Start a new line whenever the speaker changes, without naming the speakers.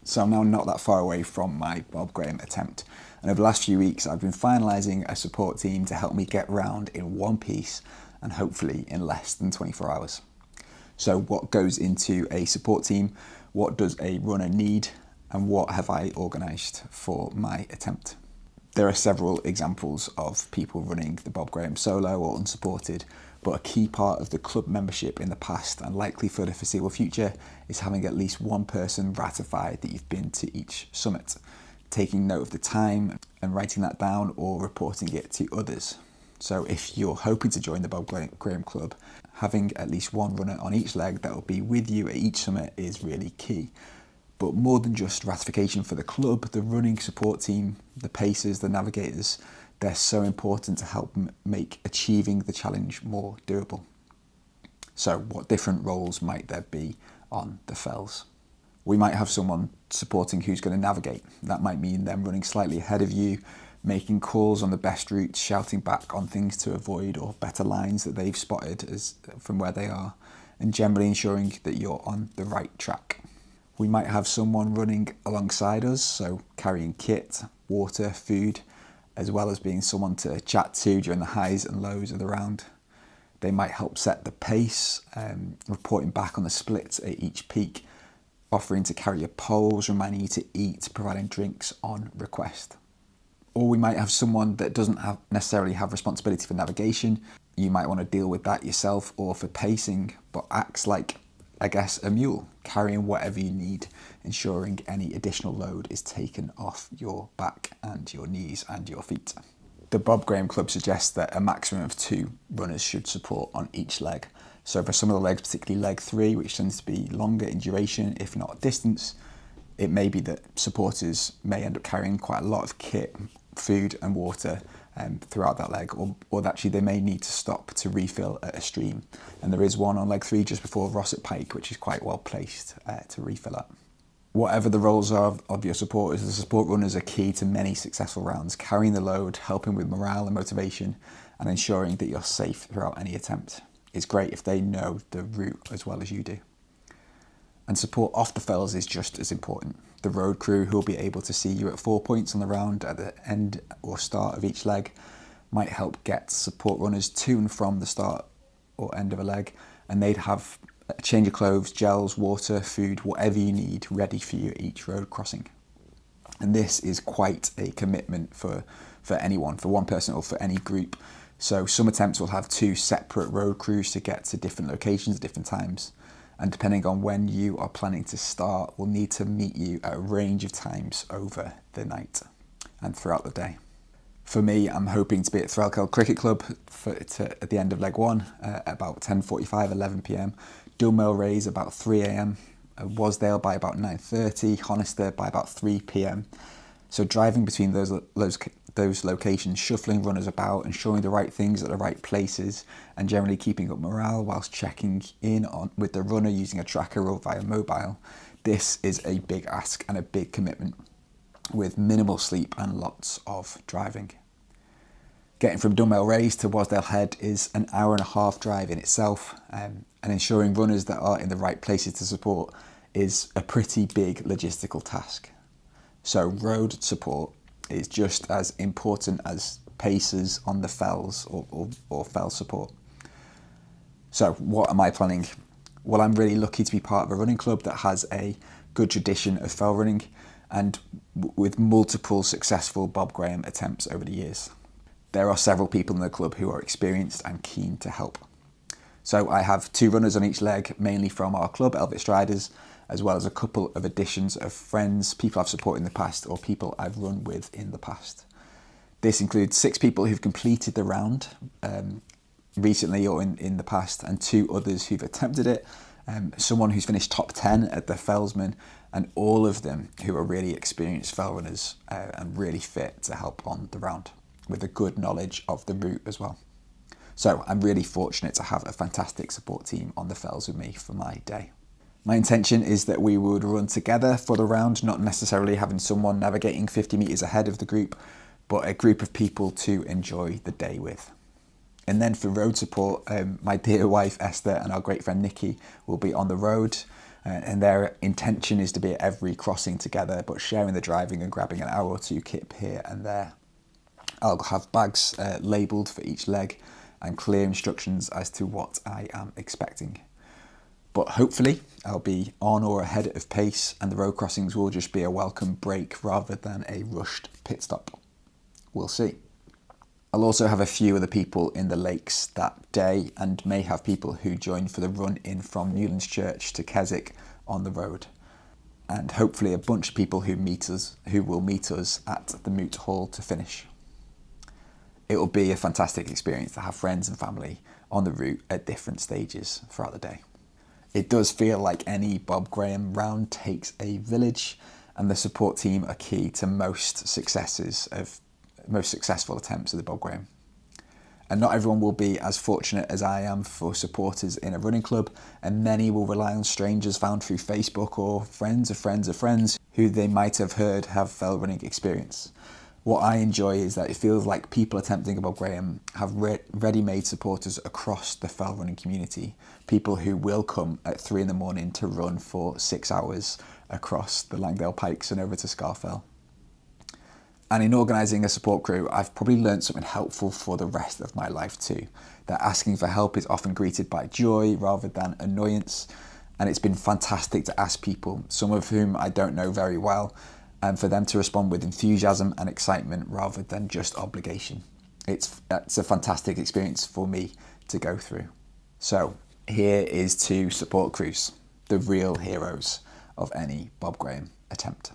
So I'm now not that far away from my Bob Graham attempt. And over the last few weeks, I've been finalising a support team to help me get round in one piece and hopefully in less than 24 hours. So what goes into a support team? What does a runner need? And what have I organised for my attempt? There are several examples of people running the Bob Graham solo or unsupported, but a key part of the club membership in the past and likely for the foreseeable future is having at least one person ratify that you've been to each summit, taking note of the time and writing that down or reporting it to others. So if you're hoping to join the Bob Graham Club, having at least one runner on each leg that will be with you at each summit is really key. But more than just ratification for the club, the running support team, the pacers, the navigators, they're so important to help make achieving the challenge more doable. So what different roles might there be on the fells? We might have someone supporting who's going to navigate. That might mean them running slightly ahead of you, making calls on the best routes, shouting back on things to avoid or better lines that they've spotted from where they are, and generally ensuring that you're on the right track. We might have someone running alongside us, so carrying kit, water, food, as well as being someone to chat to during the highs and lows of the round. They might help set the pace, reporting back on the splits at each peak, offering to carry your poles, reminding you to eat, providing drinks on request. Or we might have someone that doesn't necessarily have responsibility for navigation. You might want to deal with that yourself, or for pacing, but acts like, I guess, a mule, carrying whatever you need, ensuring any additional load is taken off your back and your knees and your feet. The Bob Graham Club suggests that a maximum of 2 runners should support on each leg. So for some of the legs, particularly leg 3, which tends to be longer in duration, if not distance, it may be that supporters may end up carrying quite a lot of kit, food and water throughout that leg, or actually they may need to stop to refill at a stream. And there is one on leg 3 just before Rossett Pike, which is quite well placed to refill at. Whatever the roles are of your supporters, the support runners are key to many successful rounds, carrying the load, helping with morale and motivation, and ensuring that you're safe throughout any attempt. It's great if they know the route as well as you do. And support off the fells is just as important. The road crew, who will be able to see you at 4 points on the round at the end or start of each leg, might help get support runners to and from the start or end of a leg, and they'd have a change of clothes, gels, water, food, whatever you need ready for you at each road crossing. And this is quite a commitment for anyone, for one person or for any group. So some attempts will have 2 separate road crews to get to different locations at different times. And depending on when you are planning to start, will need to meet you at a range of times over the night and throughout the day. For me, I'm hoping to be at Threlkeld Cricket Club at the end of leg 1 at about 10:45, 11 p.m. Dunmail Raise about 3 a.m. Wasdale by about 9:30, Honister by about 3 p.m. So driving between those locations, shuffling runners about, ensuring the right things at the right places, and generally keeping up morale whilst checking in with the runner using a tracker or via mobile. This is a big ask and a big commitment, with minimal sleep and lots of driving. Getting from Dunmail Raise to Wasdale Head is an hour-and-a-half drive in itself, and ensuring runners that are in the right places to support is a pretty big logistical task. So road support is just as important as pacers on the fells or fell support. So what am I planning? Well, I'm really lucky to be part of a running club that has a good tradition of fell running and with multiple successful Bob Graham attempts over the years. There are several people in the club who are experienced and keen to help. So I have 2 runners on each leg, mainly from our club, Elvit Striders, as well as a couple of additions of friends, people I've supported in the past or people I've run with in the past. This includes 6 people who've completed the round recently or in the past, and 2 others who've attempted it, someone who's finished top 10 at the Fellsman, and all of them who are really experienced fell runners and really fit to help on the round, with a good knowledge of the route as well. So I'm really fortunate to have a fantastic support team on the fells with me for my day. My intention is that we would run together for the round, not necessarily having someone navigating 50 metres ahead of the group, but a group of people to enjoy the day with. And then for road support, my dear wife Esther and our great friend Nikki will be on the road, and their intention is to be at every crossing together, but sharing the driving and grabbing an hour or two kip here and there. I'll have bags labelled for each leg and clear instructions as to what I am expecting. But hopefully I'll be on or ahead of pace, and the road crossings will just be a welcome break rather than a rushed pit stop. We'll see. I'll also have a few other people in the lakes that day, and may have people who join for the run in from Newlands Church to Keswick on the road. And hopefully a bunch of people who will meet us at the Moot Hall to finish. It will be a fantastic experience to have friends and family on the route at different stages throughout the day. It does feel like any Bob Graham round takes a village, and the support team are key to most successful attempts of the Bob Graham. And not everyone will be as fortunate as I am for supporters in a running club, and many will rely on strangers found through Facebook or friends of friends of friends who they might have heard have fell running experience. What I enjoy is that it feels like people attempting a Bob Graham have ready-made supporters across the fell running community, people who will come at 3 a.m. to run for 6 hours across the Langdale Pikes and over to Scarfell. And in organising a support crew, I've probably learned something helpful for the rest of my life too, that asking for help is often greeted by joy rather than annoyance, and it's been fantastic to ask people, some of whom I don't know very well, and for them to respond with enthusiasm and excitement rather than just obligation. It's a fantastic experience for me to go through. So here is to support crews, the real heroes of any Bob Graham attempt.